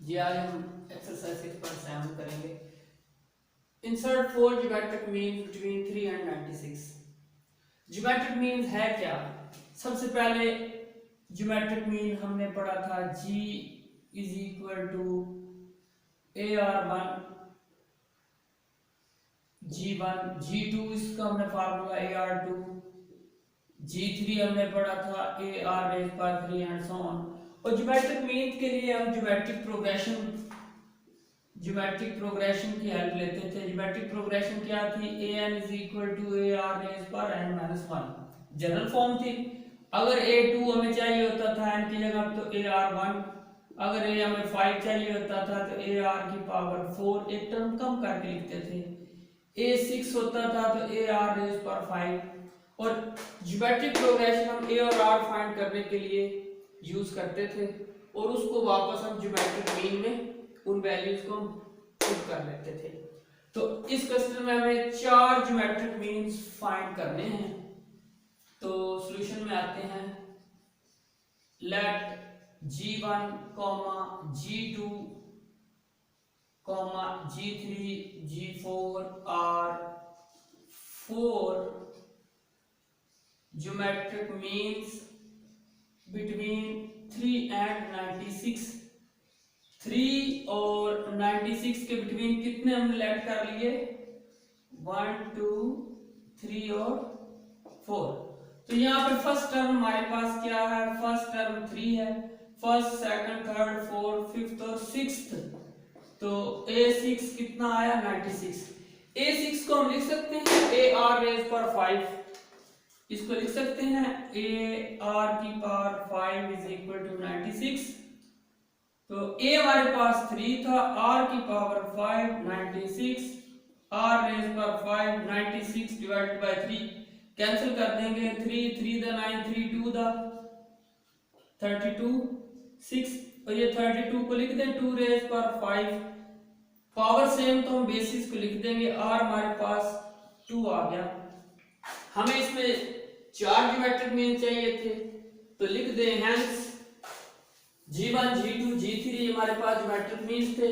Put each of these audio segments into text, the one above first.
जी आज हम एक्सरसाइज 6.7 करेंगे। Insert 4 geometric mean between 3 and 96। Geometric mean है क्या? सबसे पहले ज्योमेट्रिक मीन हमने पढ़ा था G is equal to AR1 G1 G2, इसका हमने फार्मूला AR2, G3 हमने पढ़ा था AR raise power 3 and so on. और ज्योमेट्रिक मीन के लिए हम ज्योमेट्रिक प्रोग्रेशन की हेल्प लेते थे। ज्योमेट्रिक प्रोग्रेशन क्या थी? an is equal to A R raise पर n minus one, general form थी। अगर a2 हमें चाहिए होता था n की जगह तो AR1, अगर a हमें 5 चाहिए होता था तो AR की पावर 4, एक टर्म कम करके लिखते थे। a6 होता था तो AR रेज पर 5। और ज्योमेट्रिक प्रोग्रेशन हम a और r फाइंड करने के लिए यूज करते थे और उसको वापस हम ज्योमेट्रिक मीन में उन वैल्यूज को पुट कर लेते थे। तो इस क्वेश्चन में हमें 4 ज्योमेट्रिक मीन्स फाइंड करने हैं। तो सॉल्यूशन में आते हैं। Let G1, G2, G3, G4 are 4 geometric means between 3 and 96। 3 और 96 के बिटवीन कितने हमने लेट कर लिए? 1, 2, 3 और 4। तो यहाँ पे फर्स्ट टर्म हमारे पास क्या है? फर्स्ट टर्म 3 है। First, second, third, fourth, fifth और सिक्स्थ। तो A6 कितना आया? 96। A6 को हम लिख सकते हैं AR रेज पर 5। इसको लिख सकते हैं AR की पावर 5 इज इक्वल टू 96। तो a हमारे पास 3 था, r की पावर 5 96, r रेज पर 5 96 डिवाइडेड बाय 3 कैंसिल कर देंगे। 3 3 द 9, 3 2 द 32 6 और ये 32 को लिख दें 2 रेज पर 5। पावर सेम तो हम बेसिस को लिख देंगे। r हमारे पास 2 आ गया। हमें इसमें 4 ज्योमेट्रिक मीन चाहिए थे तो लिख दें हेंस G1, G2, G3 हमारे पास ज्योमेट्रिक मीन्स थे।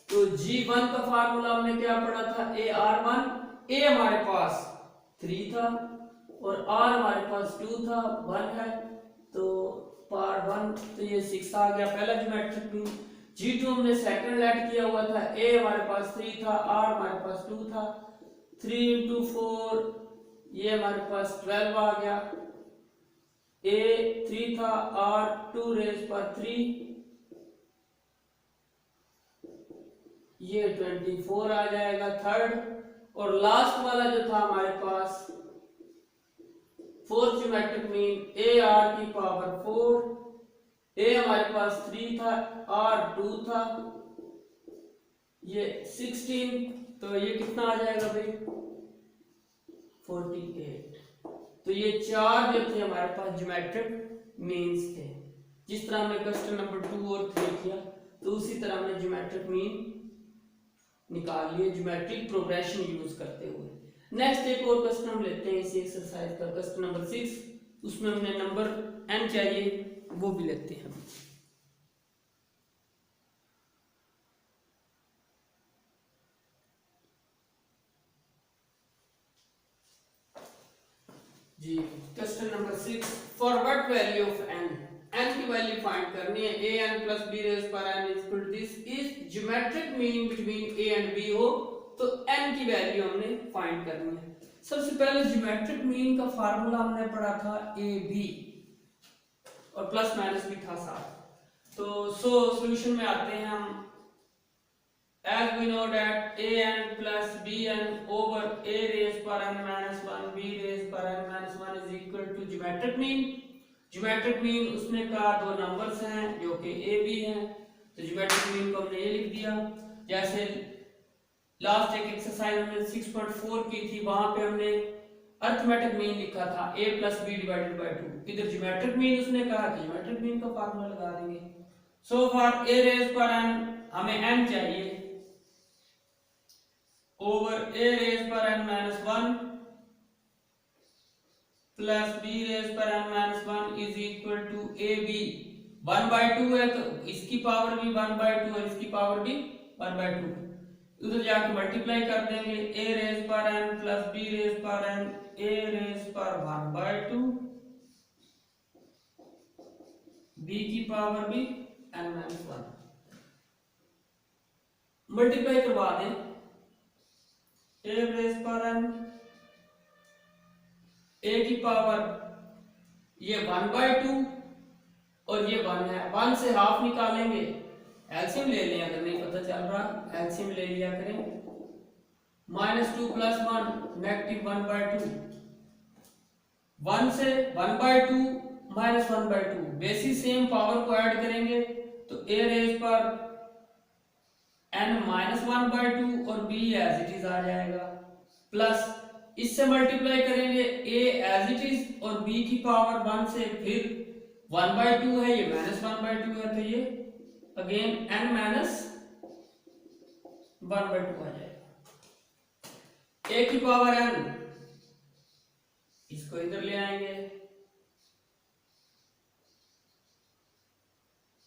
तो G1 का फार्मूला हमने क्या पढ़ा था? AR1। A हमारे पास 3 था और R हमारे पास 2 था, 1 है तो पावर 1, तो ये 6 आ गया पहला ज्योमेट्रिक मीन। G2 हमने सेकंड लेट किया हुआ था। A हमारे पास 3 था, R हमारे पास 2 था। 3 into 4 ये हमारे पास 12 आ गया। A 3 था, R 2 रेज पर 3 ये 24 आ जाएगा थर्ड। और लास्ट वाला जो था हमारे पास फोर्थ ज्योमेट्रिक मीन AR की पावर 4। A हमारे पास 3 था, R 2 था, ये 16। तो ये कितना आ जाएगा भाई? 48। तो ये 4 जो थे हमारे पास ज्योमेट्रिक मीन्स थे। जिस तरह हमने क्वेश्चन नंबर 2 और 3 किया तो उसी तरह हमने ज्योमेट्रिक मीन निकाल लिए ज्योमेट्रिक प्रोग्रेशन यूज करते हुए। नेक्स्ट एक और क्वेश्चन हम लेते हैं इसी एक्सरसाइज का, क्वेश्चन नंबर 6। उसमें हमने नंबर n चाहिए, वो भी लेते हैं जी। Question number 6, for what value of n? n की वैल्यू फाइंड करनी है। an प्लस b रेज पर n is equal to this is geometric mean between a and b हो तो n की वैल्यू हमने फाइंड करनी है। सबसे पहले ज्योमेट्रिक मीन का फार्मूला हमने पढ़ा था ab और प्लस माइनस भी था साथ। तो सॉल्यूशन में आते हैं हम। as we know that an plus bn over a raised per n minus 1 b raised per n minus 1 is equal to geometric mean. Geometric mean उसने कहा दो नंबर्स हैं जो कि a b हैं, तो ज्योमेट्रिक मीन को हमने ये लिख दिया। जैसे लास्ट एक एक्सरसाइज हमने 6.4 की थी, वहां पे हमने अर्थमेटिक मीन लिखा था a plus B divided by 2। इधर ज्योमेट्रिक मीन उसने कहा कि ज्योमेट्रिक मीन का फार्मूला लगा देंगे। सो फॉर a रेज पर n हमें n चाहिए ओवर a रेज पर n minus 1 plus b raise पर n minus 1 is equal to ab। 1/2 है तो इसकी पावर भी 1/2 और इसकी पावर भी 1/2, उधर जाके मल्टीप्लाई कर देंगे, a रेज पर n प्लस b रेज पर n, a रेज पर 1/2, b की पावर भी n-1, मल्टीप्लाई करवा दें, a रेज पर n, a की पावर ये 1/2 और ये 1 है, 1 से हाफ निकालेंगे, एलसीएम ले लें, अगर नहीं पता चल रहा एलसीएम ले लिया करें, -2 + 1 -1/2, 1 से 1/2 -1/2, बेसिस सेम, पावर को ऐड करेंगे तो a रेज पर n-1/2 और b एज इट इज आ जाएगा, प्लस इससे मल्टीप्लाई करेंगे a एज इट इज और b की पावर 1 से फिर 1/2 है, ये -1/2 है तो ये अगेन n-1/2 आ जाएगा, a की पावर n, इसको इधर ले आएंगे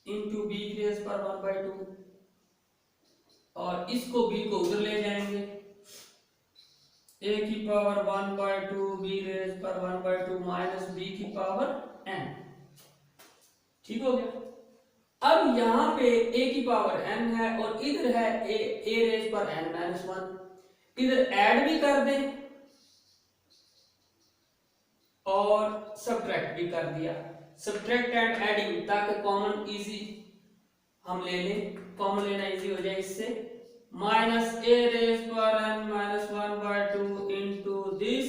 इंटू b रेज पर 1/2 और इसको b को उधर ले जाएंगे, a की पावर 1/2 b रेज पर 1/2 माइनस b की पावर n, ठीक हो गया। अब यहां पे a की पावर n है और इधर है a रेज पर n-1, इधर ऐड भी कर दें और सब्ट्रैक्ट भी कर दिया, सब्ट्रैक्ट एंड एडिंग, ताकि कॉमन इजी हम ले लें, कॉमन लेना इजी हो जाए इससे, -a रेज पर n-1/2 इंटू दिस,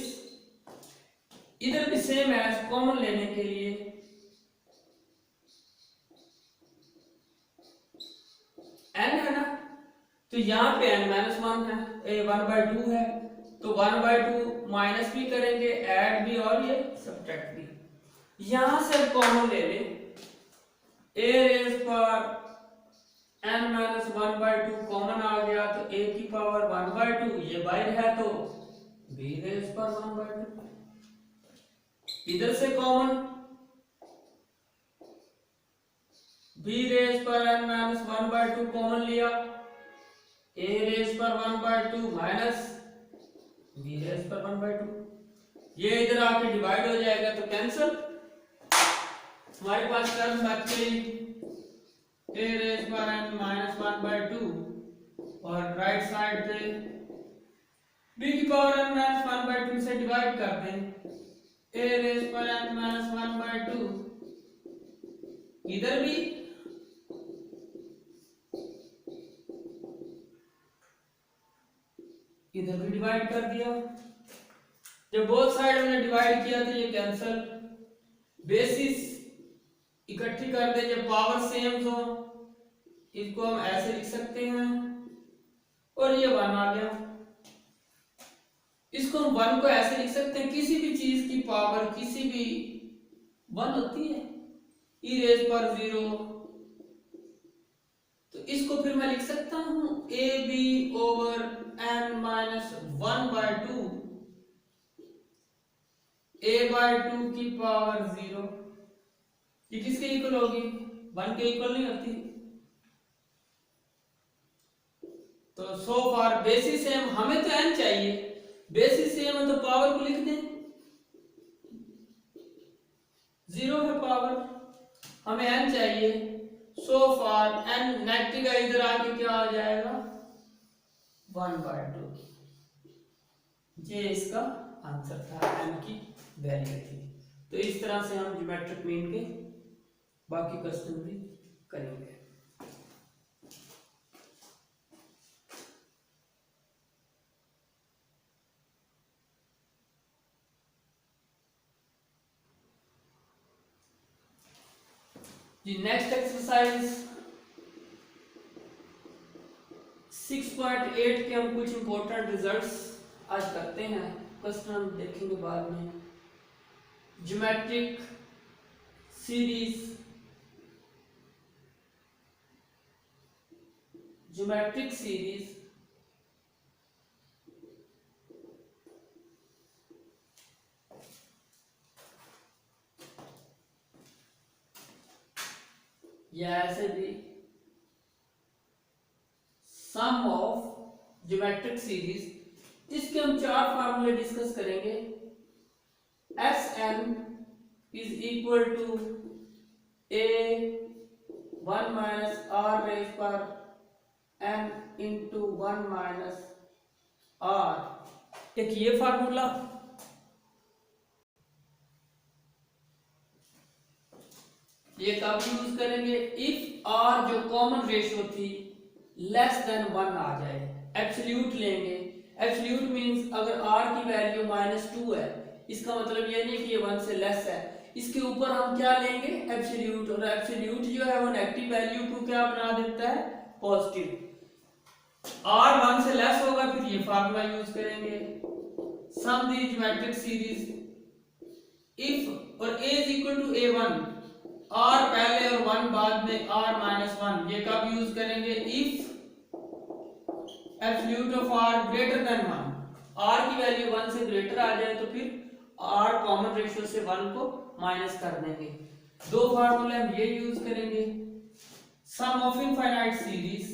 इधर भी सेम एज कॉमन लेने के लिए n है ना, तो यहाँ पे n-1 है, 1/2 है, तो 1/2 माइनस भी करेंगे, ऐड भी और ये सब्ट्रैक्ट भी, यहां से कॉमन ले लें, a रेज पर n-1/2 कॉमन आ गया तो a की पावर 1/2, ये बाहर है तो b रेज पर 1/2, इधर से कॉमन b रेज पर n-1/2 कॉमन लिया, a रेज पर 1/2 माइनस b रेज पर 1/2, ये इधर आके डिवाइड हो जाएगा तो कैंसिल, हमारे पास टर्म बच गई a रेज पर n-1/2 और राइट साइड पे b की पावर n-1/2 से डिवाइड कर दें, a रेज पर n-1/2, इधर भी डिवाइड कर दिया, जब बोथ साइड हमने डिवाइड किया तो ये कैंसिल, बेसिस इकट्ठी कर दे, जब पावर सेम हो इसको हम ऐसे लिख सकते हैं और ये 1 आ गया, इसको हम 1 को ऐसे लिख सकते हैं, किसी भी चीज की पावर किसी भी 1 होती है, e रेज पर 0, तो इसको फिर मैं लिख सकता हूं ab ओवर n-1/2 a/2 की पावर 0, ये किसके इक्वल होगी, 1 के इक्वल नहीं होती, तो सो फार बेसिस सेम, हमें तो n चाहिए, बेसिस सेम है तो पावर को लिख दें, 0 है पावर, हमें n चाहिए, सो फार n नेगेटिव है, इधर आके क्या आ जाएगा 1/2, ये इसका आंसर था, n की वैल्यू थी। तो इस तरह से हम ज्योमेट्रिक मीन के बाकी क्वेश्चन भी करेंगे। जी नेक्स्ट एक्सरसाइज 6.8 के हम कुछ इंपॉर्टेंट रिजल्ट्स आज करते हैं, क्वेश्चन हम देखेंगे बाद में। ज्योमेट्रिक सीरीज, ज्योमेट्रिक सीरीज या ऐसे भी सम ऑफ ज्योमेट्रिक सीरीज। इसके हम चार फार्मूले डिस्कस करेंगे। S N is equal to A 1 minus R raise पर एन इंटू 1 माइनस आर। एक ये फार्मूला, ये कब यूज करेंगे? इफ आर जो कॉमन रेशियो थी लेस देन 1 आ जाए। एब्सोल्यूट लेंगे। एब्सोल्यूट मींस अगर आर की वैल्यू -2 है, इसका मतलब ये नहीं कि ये 1 से लेस है। इसके ऊपर हम क्या लेंगे? एब्सोल्यूट। और एब्सोल्यूट जो है वो नेगेटिव वैल्यू को क्या बना देता है? पॉजिटिव। आर 1 से लेस होगा, फिर ये फार्मूला यूज करेंगे। Sum the geometric series if और a is equal to a1, r पहले और 1 बाद में, r माइनस 1। ये कब यूज करेंगे? If absolute of r greater than 1। r की वैल्यू 1 से ग्रेटर आ जाए तो फिर r कॉमन रेशियो से 1 को माइनस कर देंगे। दो फार्मूले हम ये यूज करेंगे। Sum of infinite series,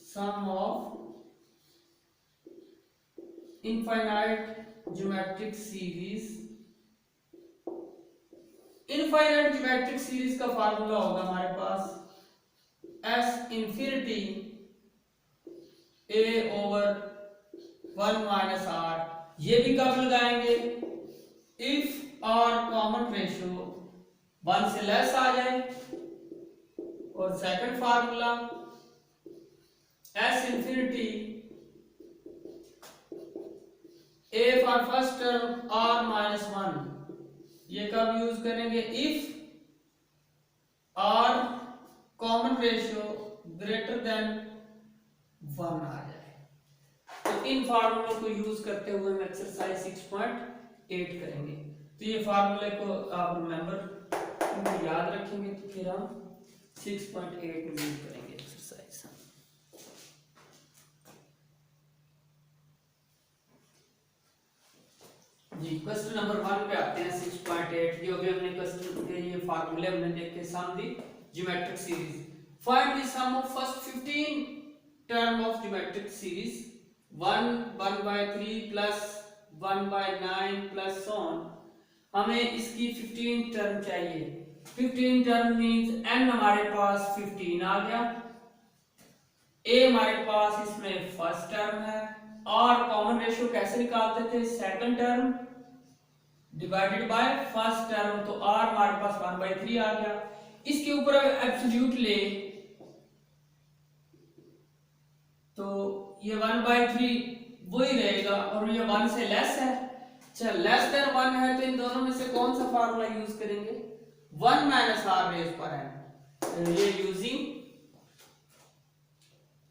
sum of infinite geometric series. Infinite geometric series का फार्मूला होगा हमारे पास s infinity a over 1 minus r। ये भी कब लगाएंगे? इफ r कॉमन रेशियो 1 से लेस आ जाए। और second formula s infinity a for first term r minus 1। ये कब यूज करेंगे? If r common ratio greater than 1 आ जाए। तो इन फार्मूलों को यूज करते हुए हम एक्सरसाइज 6.8 करेंगे। तो ये फार्मूले को आप रिमेंबर, इनको याद रखेंगे तो फिर हम 6.8 में यूज करेंगे एक्सरसाइज। जी क्वेश्चन नंबर 1 पे आते हैं। 6.8 जो अभी हमने क्वेश्चन के ये फार्मूले हमने देखे। Sum the geometric series. Find the sum of first 15 term of geometric series 1 1/3 plus 1/9 plus so on. हमें इसकी 15 टर्म चाहिए। 15 टर्म मींस n हमारे पास 15 आ गया, a हमारे पास इसमें फर्स्ट टर्म है, और कॉमन रेशियो कैसे निकालते थे? Second term divided by first term. तो r हमारे पास 1/3 आ गया। इसके ऊपर एब्सोल्यूट ले तो ये 1/3 वही रहेगा, और ये 1 से लेस है। चल लेस देन 1 है तो इन दोनों में से कौन सा फार्मूला यूज करेंगे? 1 माइनस आर रेज पर n। ये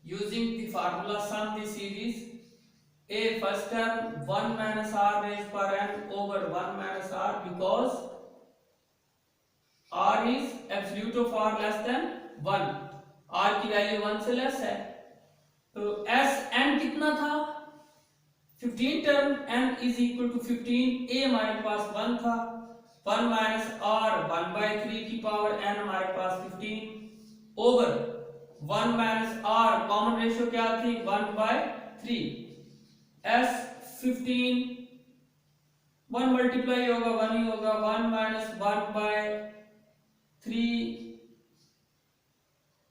using the formula sum the series a first term 1 minus r raised per n over 1 minus r, because r is absolute of r less than 1। r की value 1 से less है। तो s n कितना था? 15 term n is equal to 15। a हमारे पास 1 था, 1 minus r 1/3 की power n हमारे पास 15 over 1 minus r common ratio क्या थी? 1/3। s 15 1 मल्टीप्लाई होगा 1 ही होगा। 1 minus 1/3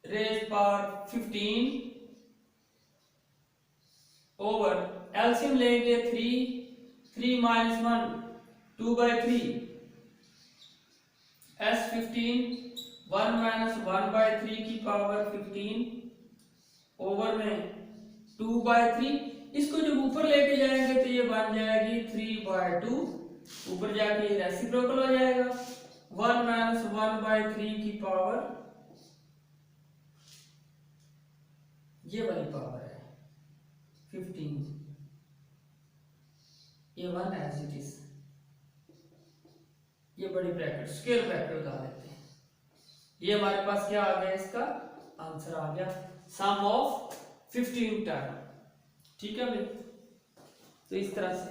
raise power 15 over LCM लेंगे 3 माइनस 1 2/3। s 15 1 माइनस 1/3 की पावर 15 ओवर में 2/3। इसको जब ऊपर लेके जाएंगे तो ये बन जाएगी 3/2। ऊपर जाके ये रेसिप्रोकल हो जाएगा। 1 माइनस 1/3 की पावर, ये वाली पावर है 15। ये 1 एज इट इज, ये बड़ी ब्रैकेट स्क्वायर ब्रैकेट लगा देते हैं। ये हमारे पास क्या आ गया? इसका आंसर आ गया सम ऑफ 15 टर्म। ठीक है भाई, तो इस तरह से